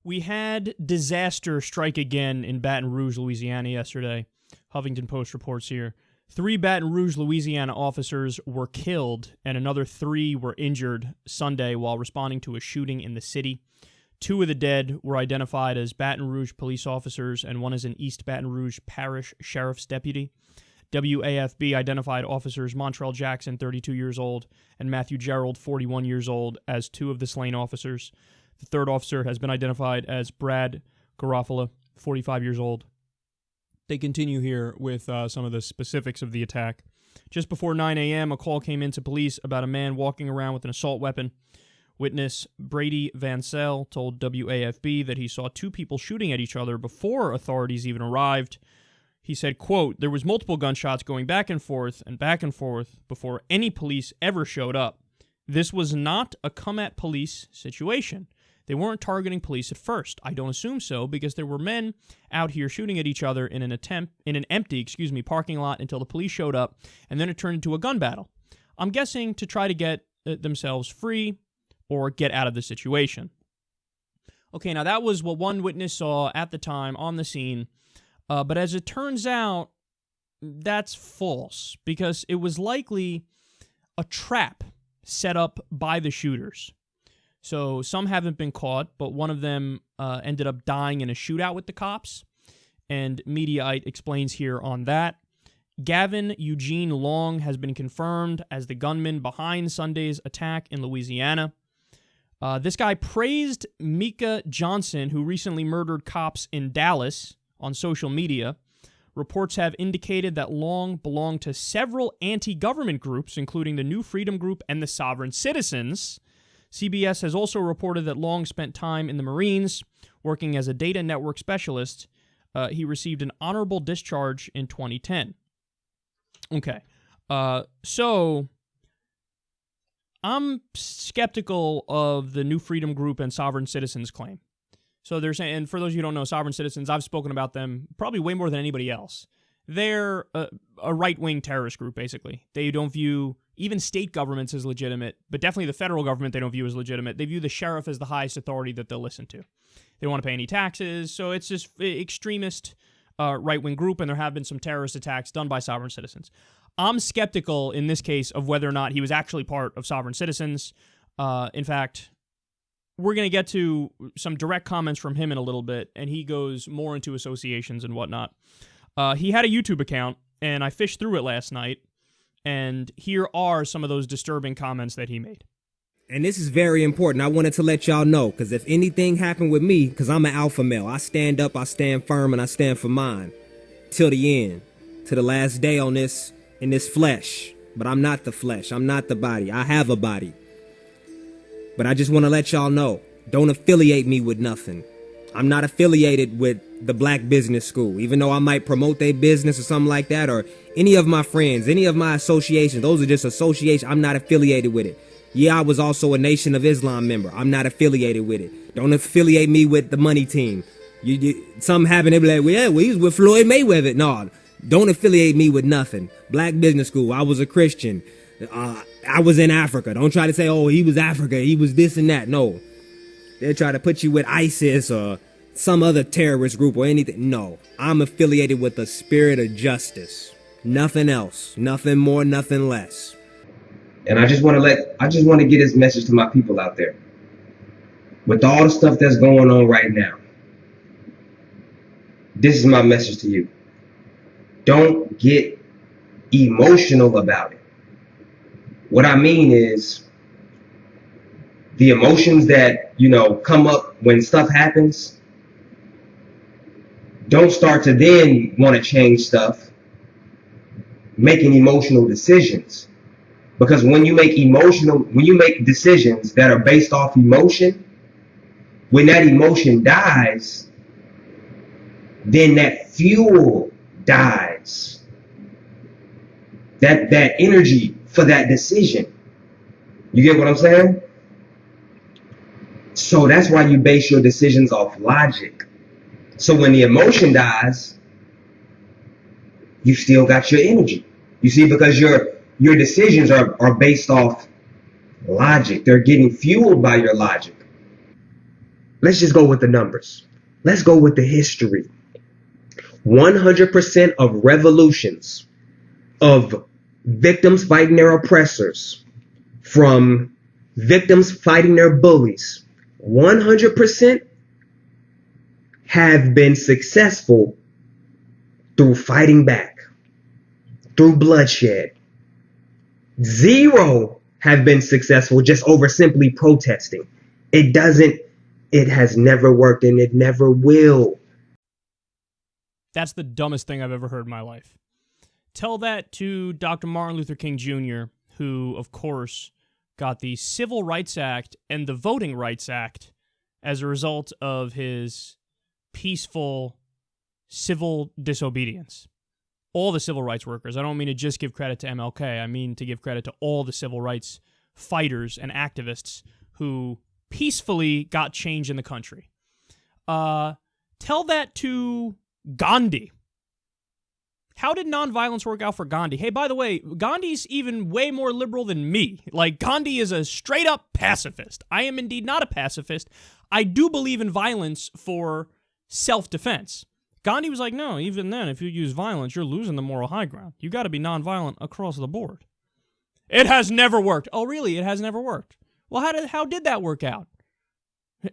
We had disaster strike again in Baton Rouge, Louisiana yesterday. Huffington Post reports here. 3 Baton Rouge, Louisiana officers were killed and another 3 were injured Sunday while responding to a shooting in the city. 2 of the dead were identified as Baton Rouge police officers and 1 is an East Baton Rouge Parish Sheriff's deputy. WAFB identified officers Montrell Jackson, 32 years old, and Matthew Gerald, 41 years old, as 2 of the slain officers. The 3rd officer has been identified as Brad Garofalo, 45 years old. They continue here with some of the specifics of the attack. Just before 9 a.m., a call came into police about a man walking around with an assault weapon. Witness Brady Vansell told WAFB that he saw 2 people shooting at each other before authorities even arrived. He said, quote, "There was multiple gunshots going back and forth before any police ever showed up. This was not a come-at-police situation. They weren't targeting police at first. I don't assume so because there were men out here shooting at each other in an empty parking lot until the police showed up, and then it turned into a gun battle. I'm guessing to try to get themselves free or get out of the situation." Okay, now that was what one witness saw at the time on the scene, but as it turns out, that's false because it was likely a trap set up by the shooters. So some haven't been caught, but one of them ended up dying in a shootout with the cops, and Mediaite explains here on that. Gavin Eugene Long has been confirmed as the gunman behind Sunday's attack in Louisiana. This guy praised Mika Johnson, who recently murdered cops in Dallas, on social media. Reports have indicated that Long belonged to several anti-government groups, including the New Freedom Group and the Sovereign Citizens. CBS has also reported that Long spent time in the Marines, working as a data network specialist. He received an honorable discharge in 2010. Okay, so I'm skeptical of the New Freedom Group and Sovereign Citizens claim. So they're saying, and for those of you who don't know, Sovereign Citizens, I've spoken about them probably way more than anybody else. They're a right-wing terrorist group, basically. They don't view even state governments as legitimate, but definitely the federal government they don't view as legitimate. They view the sheriff as the highest authority that they'll listen to. They don't want to pay any taxes, so it's this extremist right-wing group, and there have been some terrorist attacks done by Sovereign Citizens. I'm skeptical in this case of whether or not he was actually part of Sovereign Citizens. In fact, we're going to get to some direct comments from him in a little bit, and he goes more into associations and whatnot. He had a YouTube account, and I fished through it last night, and here are some of those disturbing comments that he made. And this is very important. I wanted to let y'all know, because if anything happened with me, because I'm an alpha male, I stand up, I stand firm, and I stand for mine. Till the end. To the last day on this, in this flesh. But I'm not the flesh. I'm not the body. I have a body. But I just want to let y'all know, don't affiliate me with nothing. I'm not affiliated with the Black Business School, even though I might promote their business or something like that, or any of my friends, any of my associations. Those are just associations. I'm not affiliated with it. Yeah, I was also a Nation of Islam member. I'm not affiliated with it. Don't affiliate me with the money team. Some happen, they be like, well, yeah, we was with Floyd Mayweather. No, don't affiliate me with nothing. Black Business School, I was a Christian. I was in Africa. Don't try to say, oh, he was Africa, he was this and that. No. They'll try to put you with ISIS or some other terrorist group or anything. No, I'm affiliated with the spirit of justice. Nothing else. Nothing more, nothing less. And I just want to get this message to my people out there. With all the stuff that's going on right now, this is my message to you. Don't get emotional about it. What I mean is, the emotions that, come up when stuff happens, don't start to then want to change stuff, making emotional decisions. Because when you make decisions that are based off emotion, when that emotion dies, then that fuel dies. That energy for that decision. You get what I'm saying? So that's why you base your decisions off logic. So when the emotion dies, you still got your energy. You see, because your decisions are based off logic. They're getting fueled by your logic. Let's just go with the numbers. Let's go with the history. 100% of revolutions, of victims fighting their oppressors, from victims fighting their bullies, 100% have been successful through fighting back, through bloodshed. 0 have been successful just over simply protesting. It has never worked, and it never will. That's the dumbest thing I've ever heard in my life. Tell that to Dr. Martin Luther King Jr., who, of course, got the Civil Rights Act and the Voting Rights Act as a result of his peaceful civil disobedience. All the civil rights workers. I don't mean to just give credit to MLK. I mean to give credit to all the civil rights fighters and activists who peacefully got change in the country. Tell that to Gandhi. How did nonviolence work out for Gandhi? Hey, by the way, Gandhi's even way more liberal than me. Like, Gandhi is a straight-up pacifist. I am indeed not a pacifist. I do believe in violence for self-defense. Gandhi was like, no, even then, if you use violence, you're losing the moral high ground. You got to be nonviolent across the board. It has never worked. Oh, really? It has never worked. Well, how did that work out?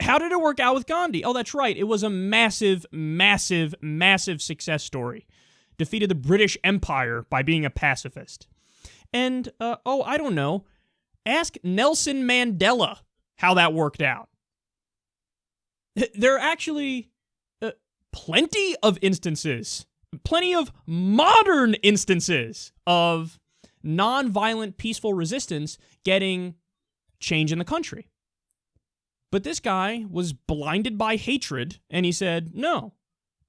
How did it work out with Gandhi? Oh, that's right. It was a massive, massive, massive success story. Defeated the British Empire by being a pacifist. And, I don't know. Ask Nelson Mandela how that worked out. There are actually plenty of instances, plenty of modern instances of nonviolent, peaceful resistance getting change in the country. But this guy was blinded by hatred, and he said, no,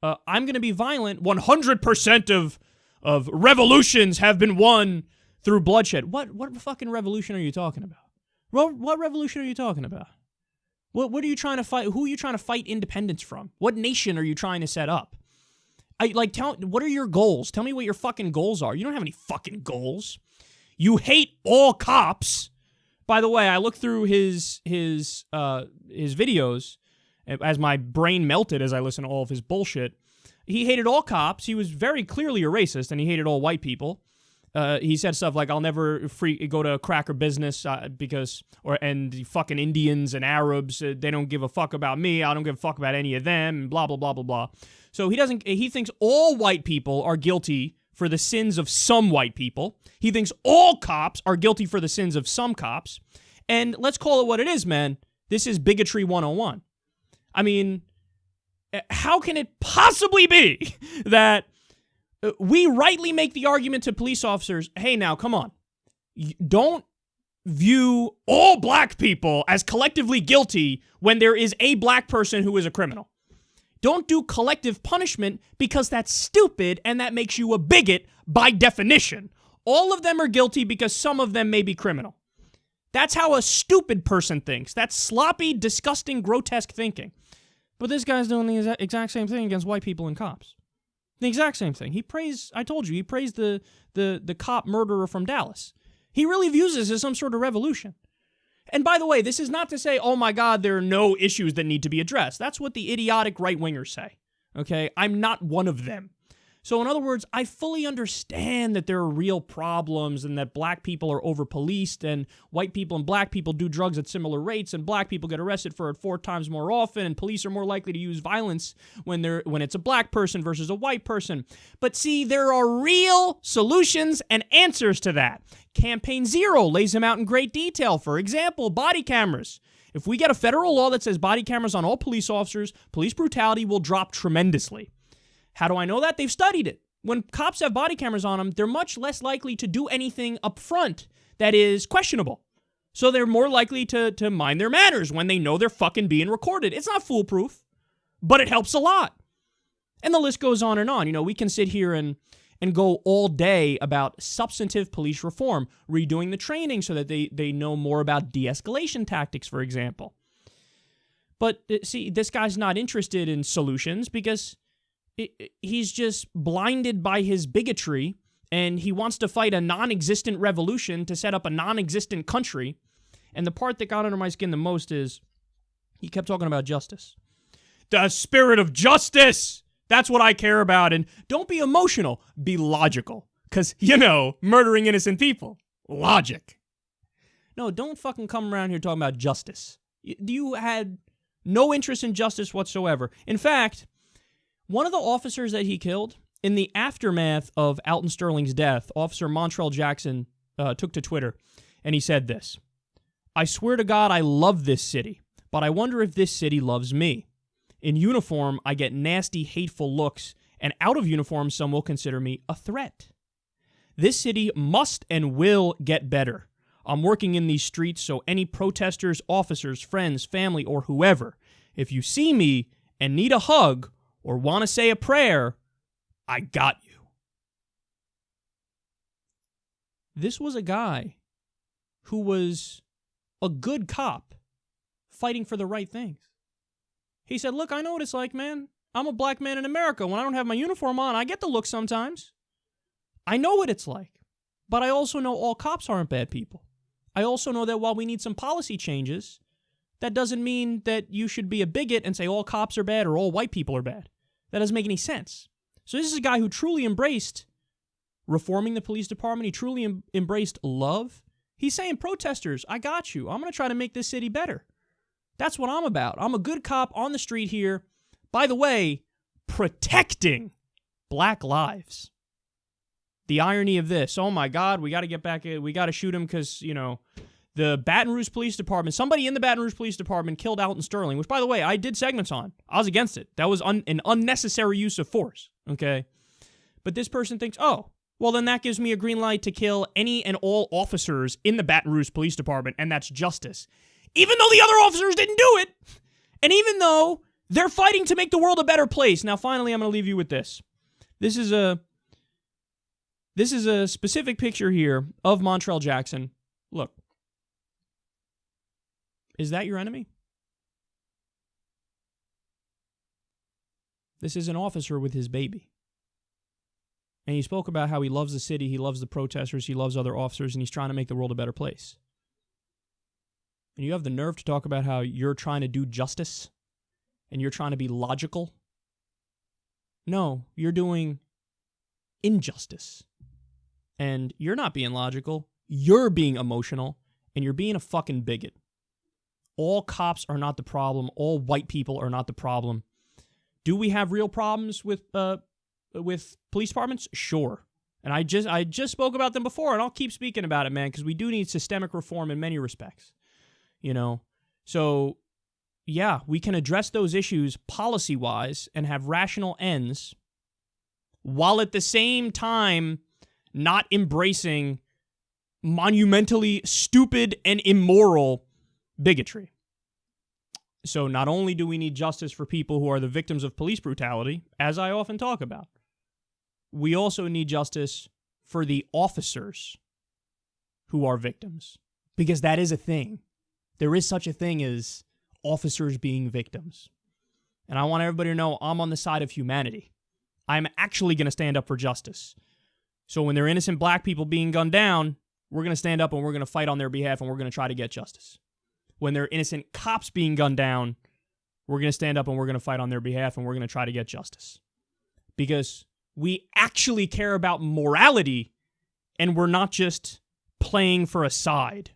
I'm going to be violent. 100% of revolutions have been won through bloodshed. What fucking revolution are you talking about? What revolution are you talking about? What are you trying to fight? Who are you trying to fight independence from? What nation are you trying to set up? What are your goals? Tell me what your fucking goals are. You don't have any fucking goals. You hate all cops. By the way, I looked through his videos as my brain melted as I listened to all of his bullshit. He hated all cops. He was very clearly a racist, and he hated all white people. He said stuff like, "I'll never go to cracker business and the fucking Indians and Arabs, they don't give a fuck about me. I don't give a fuck about any of them." And blah blah blah blah blah. So he thinks all white people are guilty for the sins of some white people. He thinks all cops are guilty for the sins of some cops. And let's call it what it is, man. This is bigotry 101. I mean, how can it possibly be that we rightly make the argument to police officers, hey, now, come on. Don't view all black people as collectively guilty when there is a black person who is a criminal. Don't do collective punishment because that's stupid and that makes you a bigot by definition. All of them are guilty because some of them may be criminal. That's how a stupid person thinks. That's sloppy, disgusting, grotesque thinking. But this guy's doing the exact same thing against white people and cops. The exact same thing. He praised the cop murderer from Dallas. He really views this as some sort of revolution. And by the way, this is not to say, oh my God, there are no issues that need to be addressed. That's what the idiotic right-wingers say. Okay? I'm not one of them. So in other words, I fully understand that there are real problems and that black people are over-policed and white people and black people do drugs at similar rates and black people get arrested for it 4 times more often and police are more likely to use violence when it's a black person versus a white person. But see, there are real solutions and answers to that. Campaign Zero lays them out in great detail. For example, body cameras. If we get a federal law that says body cameras on all police officers, police brutality will drop tremendously. How do I know that? They've studied it. When cops have body cameras on them, they're much less likely to do anything up front that is questionable. So they're more likely to mind their manners when they know they're fucking being recorded. It's not foolproof, but it helps a lot. And the list goes on and on. You know, we can sit here and go all day about substantive police reform, redoing the training so that they know more about de-escalation tactics, for example. But see, this guy's not interested in solutions because he's just blinded by his bigotry, and he wants to fight a non-existent revolution to set up a non-existent country. And the part that got under my skin the most is He kept talking about justice. The spirit of justice! That's what I care about. And don't be emotional. Be logical. Because, murdering innocent people. Logic. No, don't fucking come around here talking about justice. You had no interest in justice whatsoever. In fact, one of the officers that he killed, in the aftermath of Alton Sterling's death, Officer Montrell Jackson took to Twitter, and he said this: "I swear to God I love this city, but I wonder if this city loves me. In uniform, I get nasty, hateful looks, and out of uniform, some will consider me a threat. This city must and will get better. I'm working in these streets, so any protesters, officers, friends, family, or whoever, if you see me and need a hug or want to say a prayer, I got you." This was a guy who was a good cop fighting for the right things. He said, "Look, I know what it's like, man. I'm a black man in America. When I don't have my uniform on, I get the look sometimes. I know what it's like. But I also know all cops aren't bad people. I also know that while we need some policy changes, that doesn't mean that you should be a bigot and say all cops are bad or all white people are bad. That doesn't make any sense." So this is a guy who truly embraced reforming the police department. He truly embraced love. He's saying, protesters, I got you. I'm going to try to make this city better. That's what I'm about. I'm a good cop on the street here. By the way, protecting black lives. The irony of this, oh my God, we got to get back, we got to shoot him because, the Baton Rouge Police Department, somebody in the Baton Rouge Police Department killed Alton Sterling, which, by the way, I did segments on. I was against it. That was an unnecessary use of force, okay? But this person thinks, oh, well, then that gives me a green light to kill any and all officers in the Baton Rouge Police Department, and that's justice. Even though the other officers didn't do it, and even though they're fighting to make the world a better place. Now, finally, I'm going to leave you with this. This is a specific picture here of Montrell Jackson. Look. Is that your enemy? This is an officer with his baby. And he spoke about how he loves the city, he loves the protesters, he loves other officers, and he's trying to make the world a better place. And you have the nerve to talk about how you're trying to do justice and you're trying to be logical? No, you're doing injustice. And you're not being logical, you're being emotional, and you're being a fucking bigot. All cops are not the problem. All white people are not the problem. Do we have real problems with police departments? Sure. And I just spoke about them before, and I'll keep speaking about it, man, because we do need systemic reform in many respects. So, yeah, we can address those issues policy-wise and have rational ends while at the same time not embracing monumentally stupid and immoral bigotry. So not only do we need justice for people who are the victims of police brutality, as I often talk about, we also need justice for the officers who are victims. Because that is a thing. There is such a thing as officers being victims. And I want everybody to know I'm on the side of humanity. I'm actually going to stand up for justice. So when there are innocent black people being gunned down, we're going to stand up and we're going to fight on their behalf and we're going to try to get justice. When there are innocent cops being gunned down, we're going to stand up and we're going to fight on their behalf and we're going to try to get justice. Because we actually care about morality and we're not just playing for a side.